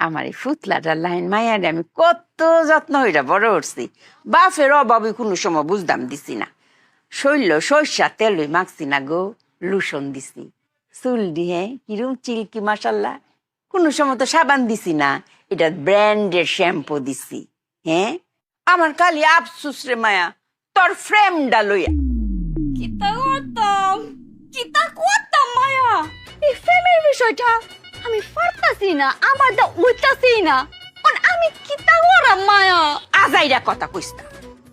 আমার এই ফুতলাটার লাইন মায়ারে আমি কত যত্ন হইরা বড় করছি। বাপের অভাবে কোনো সময় বুঝদাম দিছি না। শৈল সর্ষা তেল মাখছি না গো, লুসন দিছি। চুল দিয়ে কিরম চিল্কি মাসাল্লাহ। কোনো সময় তো সাবান দিছি না, এটা ব্র্যান্ডের শ্যাম্পু দিছি। হ্যাঁ, আমার খালি আফসুস রে মায়া, তোর ফ্রেমটা লইয়া। কিতা করতাম মায়া, এই ফ্রেমের বিষয়টা আমি পারতাছি না, আমার দা উইতাছি না। আমি কিতা করাম মায়া? আজাইরা কথা কইস না,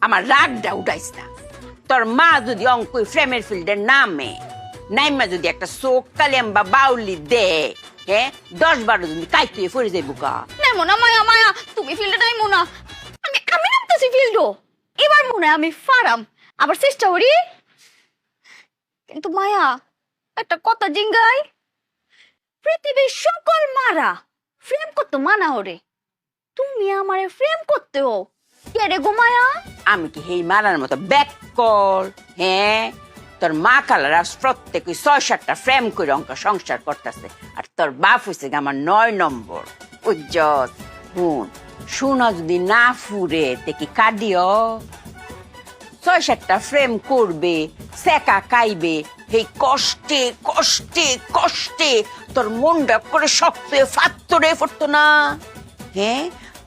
আমার রাগটা উঠাইস না। তোর মা যদি অঙ্ক ফ্রেমের ফিল্ডের নামে নাইমা যদি একটা চোখ কালিয়াম বা বাউলি দে, হ্যাঁ 10-12 দিন কাইতে ফরে যাইব কা। নেমো না মায়া, মায়া তুমি ফিল্ডে নাই মোনা, আমি আমি নামতেছি ফিল্ডও। এবার মনে হয় আমি ফারাম, আবার চেষ্টা করি। কিন্তু মায়া একটা কথা জিঙ্গাই, পৃথিবীর সকল মারা ফ্রেম করতে মানা ওরে, তুমি আমারে ফ্রেম করতেও কে রে গো মায়া? আমি কি হেই মারার মতো ব্যাক কল? হ্যাঁ, তোর মা কালার প্রত্যেকে 6-7টা ফ্রেম করে অঙ্ক সংসার করতেছে, আর তোর বাপ হয়েছে আমার 9 নম্বর। উজ্জ্বল শুনা যদি না ফুরে তে কি কাঁদিও? 6-7টা ফ্রেম করবে, সেকা খাইবে, এই কষ্টে কষ্টে কষ্টে তোর মনটা করে শক্ত ফাত্তরে পড়তো না? হ্যাঁ,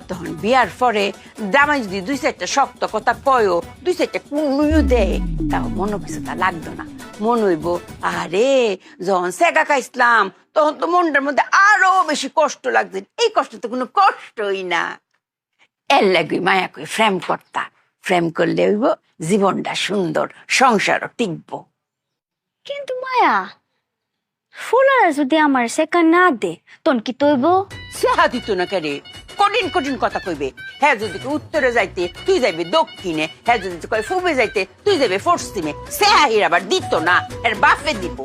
তখন বিয়ার পরে জামাই যদি 2-4টা শক্ত কথা কয়ও, 2-4টা কুনুইও দেয়, তাও মনে কিছু তা লাগতো না। মন হইব আরে যখন সেকা খাইছিলাম তখন তো মনটার মধ্যে আরো বেশি কষ্ট লাগছে, এই কষ্ট তো কোনো কষ্টই না। এর লাগি মায়া কই ফ্রেম করতা, ফ্রেম করলে হইব জীবনটা সুন্দর, সংসারও টিকবো। কিন্তু মায়া ফুলারা যদি আমার সেকা না দে তখন কি তৈব? সেহা দিত না কেরে, কঠিন কঠিন কথা কইবে। হ্যাঁ যদি উত্তরে যাইতে তুই যাইবে দক্ষিণে, হ্যাঁ যদি কয় পূবে যাইতে তুই যাইবে পশ্চিমে, সেহা হির আবার দিত না, এর বাপে দিব।